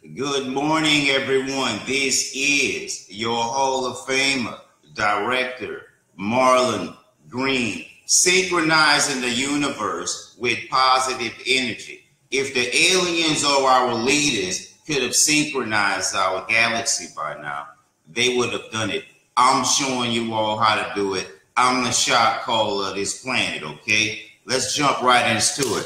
Good morning, everyone. This is your Hall of Famer, Director Marlon Green, synchronizing the universe with positive energy. If the aliens or our leaders could have synchronized our galaxy by now, they would have done it. I'm showing you all how to do it. I'm the shot caller of this planet, okay? Let's jump right into it.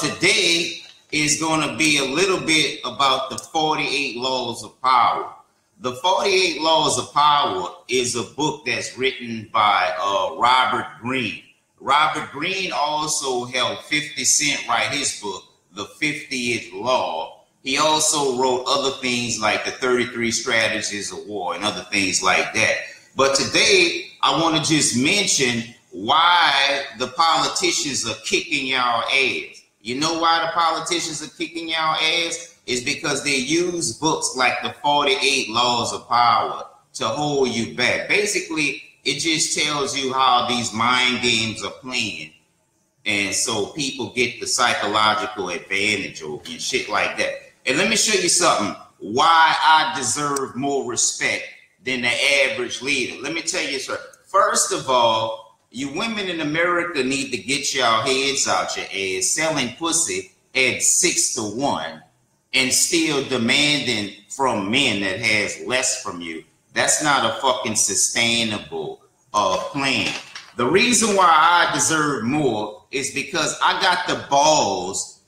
Today is going to be a little bit about the 48 Laws of Power. The 48 Laws of Power is a book that's written by Robert Greene. Robert Greene also helped 50 Cent write his book, The 50th Law. He also wrote other things like the 33 Strategies of War and other things like that. But today, I want to just mention why the politicians are kicking y'all ass. You know why the politicians are kicking y'all ass? Is because they use books like the 48 Laws of Power to hold you back. Basically, it just tells you how these mind games are playing. And so people get the psychological advantage over and shit like that. And let me show you something. Why I deserve more respect than the average leader. Let me tell you something. First of all, you women in America need to get y'all heads out your ass selling pussy at 6 to 1 and still demanding from men that has less from you. That's not a fucking sustainable plan. The reason why I deserve more is because I got the balls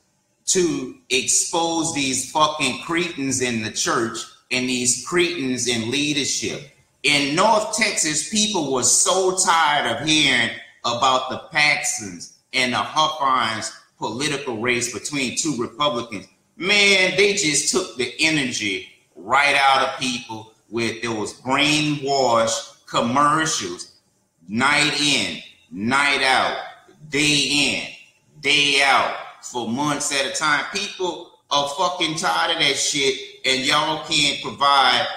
to expose these fucking cretins in the church and these cretins in leadership. In North Texas, people were so tired of hearing about the Paxsons and the Huffines political race between two Republicans. Man, they just took the energy right out of people with those brainwashed commercials, night in, night out, day in, day out, for months at a time. People are fucking tired of that shit, and y'all can't provide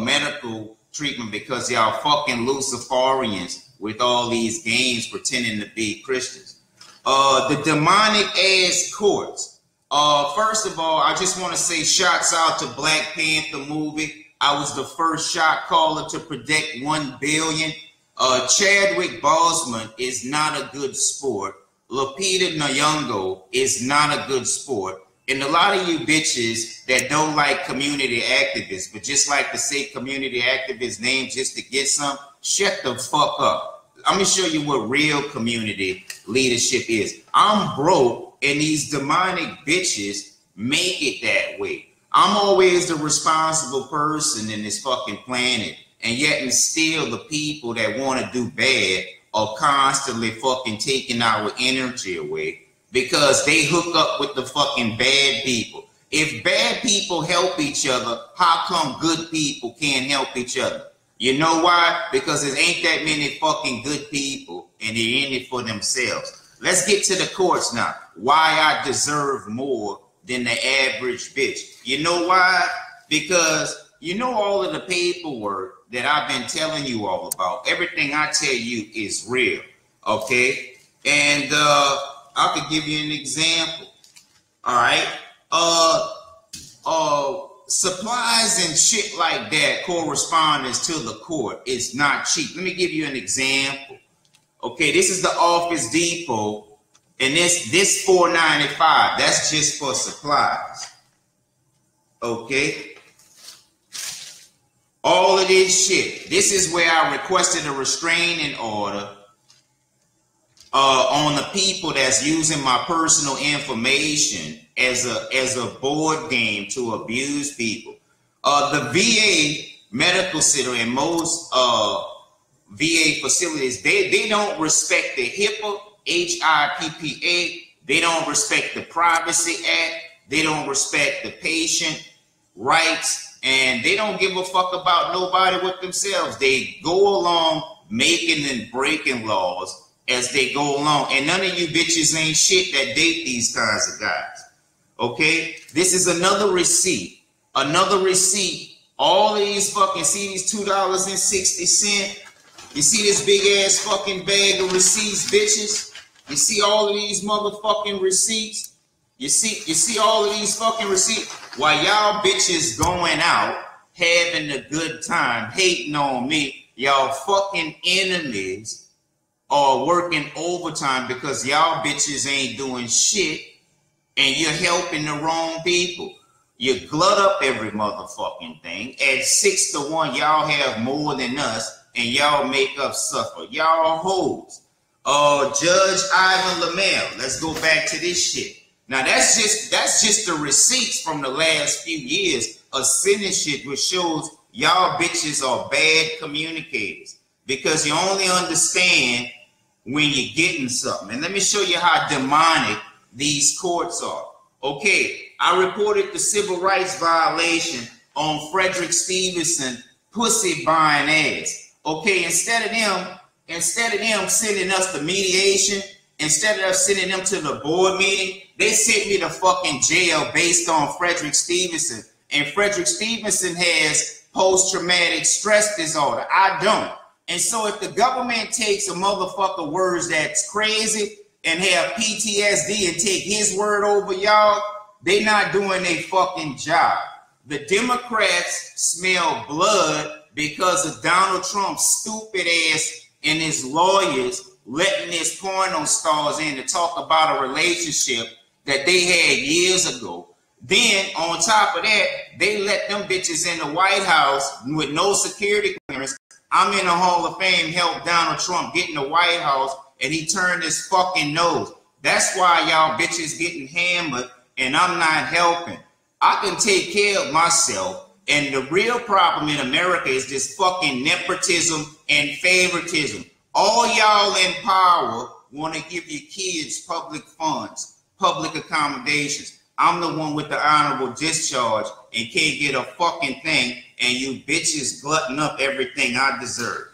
medical treatment because y'all fucking Luciferians with all these games pretending to be Christians. The demonic ass courts. First of all, I just want to say shouts out to Black Panther movie. I was the first shot caller to predict 1 billion. Chadwick Boseman is not a good sport. Lupita Nyong'o is not a good sport. And a lot of you bitches that don't like community activists, but just like to say community activist name just to get some, shut the fuck up. I'm going to show you what real community leadership is. I'm broke, and these demonic bitches make it that way. I'm always the responsible person in this fucking planet, and yet and still the people that want to do bad are constantly fucking taking our energy away, because they hook up with the fucking bad people. If bad people help each other, how come good people can't help each other? You know why? Because there ain't that many fucking good people, and they're in it for themselves. Let's get to the courts now. Why I deserve more than the average bitch. You know why? Because you know all of the paperwork that I've been telling you all about. Everything I tell you is real, okay? And I could give you an example. All right. Supplies and shit like that, correspondence to the court, is not cheap. Let me give you an example. Okay, this is the Office Depot, and this $4.95. That's just for supplies. Okay. All of this shit. This is where I requested a restraining order on the people that's using my personal information as a board game to abuse people. The VA medical center and most VA facilities, they don't respect the HIPAA, HIPAA. They don't respect the Privacy Act. They don't respect the patient rights, and they don't give a fuck about nobody but themselves. They go along making and breaking laws as they go along, and none of you bitches ain't shit that date these kinds of guys. Okay, this is another receipt. Another receipt. All of these fucking, see these $2.60. You see this big ass fucking bag of receipts, bitches? You see all of these motherfucking receipts? You see all of these fucking receipts? While y'all bitches going out, having a good time, hating on me, y'all fucking enemies are working overtime because y'all bitches ain't doing shit and you're helping the wrong people. You glut up every motherfucking thing. At 6-1, y'all have more than us and y'all make us suffer. Y'all hoes. Judge Ivan Lamelle. Let's go back to this shit. Now that's just the receipts from the last few years of sending shit, which shows y'all bitches are bad communicators because you only understand when you're getting something. And let me show you how demonic these courts are. Okay, I reported the civil rights violation on Frederick Stevenson, pussy buying ass. Okay, instead of them sending us the mediation, instead of us sending them to the board meeting, they sent me to fucking jail based on Frederick Stevenson. And Frederick Stevenson has post-traumatic stress disorder. I don't. And so if the government takes a motherfucker words that's crazy and have PTSD and take his word over y'all, they not doing their fucking job. The Democrats smell blood because of Donald Trump's stupid ass and his lawyers letting his porno stars in to talk about a relationship that they had years ago. Then on top of that, they let them bitches in the White House with no security clearance. I'm in the Hall of Fame, helped Donald Trump get in the White House, and he turned his fucking nose. That's why y'all bitches getting hammered, and I'm not helping. I can take care of myself, and the real problem in America is this fucking nepotism and favoritism. All y'all in power want to give your kids public funds, public accommodations. I'm the one with the honorable discharge and can't get a fucking thing, and you bitches glutton up everything I deserve.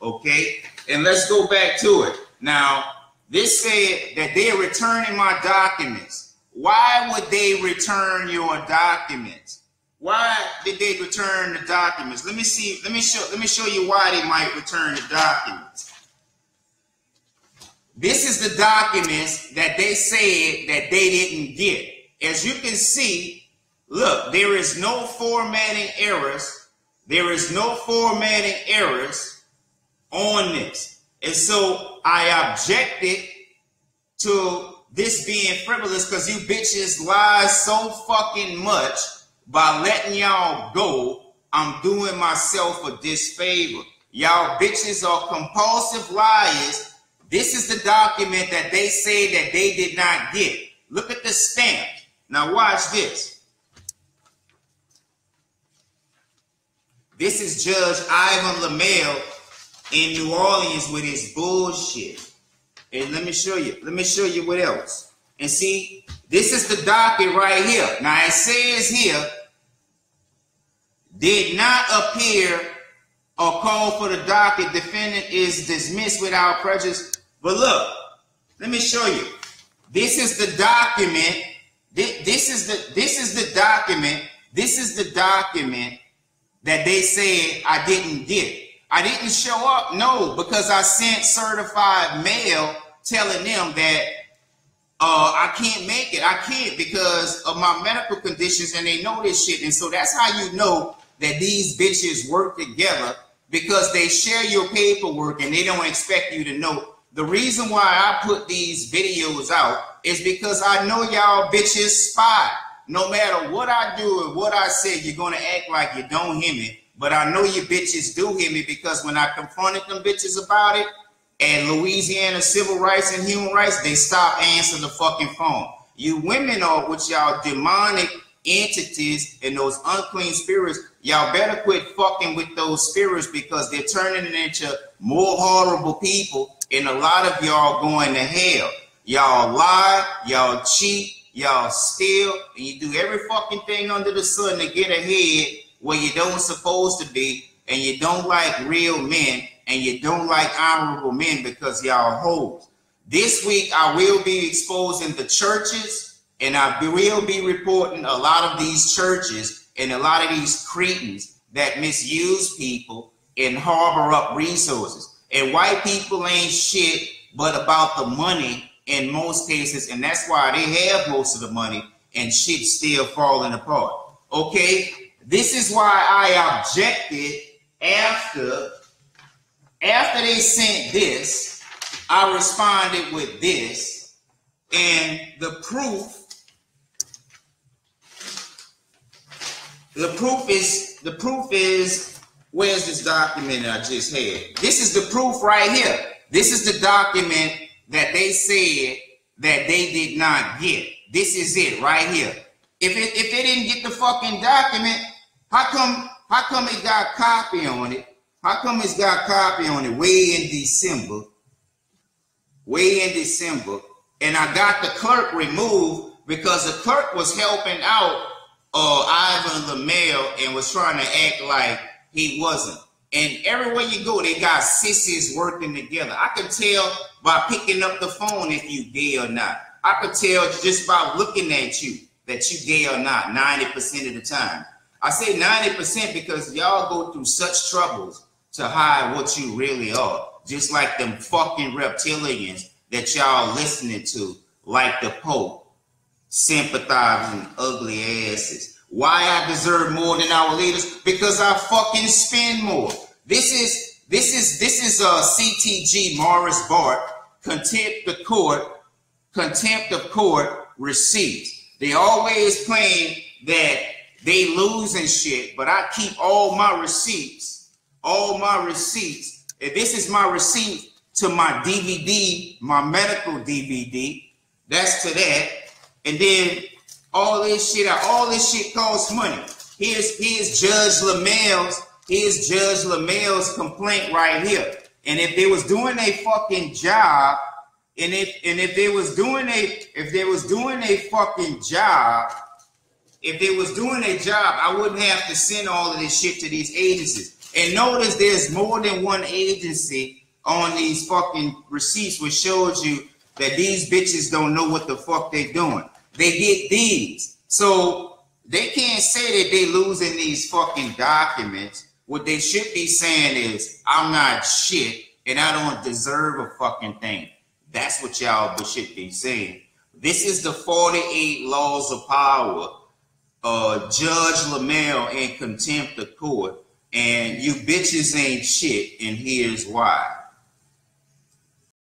Okay? And let's go back to it. Now, this said that they're returning my documents. Why would they return your documents? Why did they return the documents? Let me show you why they might return the documents. This is the documents that they said that they didn't get. As you can see, look, there is no formatting errors. There is no formatting errors on this. And so I objected to this being frivolous because you bitches lie so fucking much. By letting y'all go, I'm doing myself a disfavor. Y'all bitches are compulsive liars. This is the document that they say that they did not get. Look at the stamp. Now watch this. This is Judge Ivan Lamelle in New Orleans with his bullshit. And let me show you. Let me show you what else. And see, this is the docket right here. Now it says here, did not appear or call for the docket. Defendant is dismissed without prejudice. But look, let me show you. This is the document. This is the document. This is the document that they said I didn't get. I didn't show up, no, because I sent certified mail telling them that I can't make it. I can't because of my medical conditions, and they know this shit. And so that's how you know that these bitches work together, because they share your paperwork and they don't expect you to know. The reason why I put these videos out is because I know y'all bitches spy. No matter what I do and what I say, you're going to act like you don't hear me. But I know you bitches do hear me, because when I confronted them bitches about it and Louisiana civil rights and human rights, they stopped answering the fucking phone. You women are with y'all demonic entities and those unclean spirits. Y'all better quit fucking with those spirits, because they're turning it into more horrible people, and a lot of y'all going to hell. Y'all lie, y'all cheat, y'all steal, and you do every fucking thing under the sun to get ahead where you don't supposed to be, and you don't like real men, and you don't like honorable men because y'all hoes. This week I will be exposing the churches, and I will be reporting a lot of these churches and a lot of these cretins that misuse people and harbor up resources. And white people ain't shit but about the money in most cases, and that's why they have most of the money and shit still falling apart. Okay, this is why I objected after they sent this. I responded with this, and the proof is, where's this document I just had? This is the proof right here. This is the document that they said that they did not get. This is it right here. If they didn't get the fucking document, how come it got copy on it? How come it's got copy on it way in December? And I got the clerk removed because the clerk was helping out Ivan Lamelle and was trying to act like he wasn't. And everywhere you go, they got sissies working together. I can tell by picking up the phone if you gay or not. I could tell just by looking at you that you gay or not 90% of the time. I say 90% because y'all go through such troubles to hide what you really are. Just like them fucking reptilians that y'all listening to, like the Pope, sympathizing ugly asses. Why I deserve more than our leaders? Because I fucking spend more. This is CTG Morris Bart, contempt of court receipts. They always claim that they losing shit, but I keep all my receipts. And this is my receipt to my DVD, my medical DVD. That's to that. And then all this shit costs money. Here's Judge Lamelle's complaint right here. And if they was doing a fucking job, if they was doing a job, I wouldn't have to send all of this shit to these agencies. And notice there's more than one agency on these fucking receipts, which shows you that these bitches don't know what the fuck they doing. They get these. So they can't say that they losing these fucking documents. What they should be saying is, I'm not shit and I don't deserve a fucking thing. That's what y'all should be saying. This is the 48 laws of power. Judge Lamelle in contempt of court. And you bitches ain't shit, and here's why.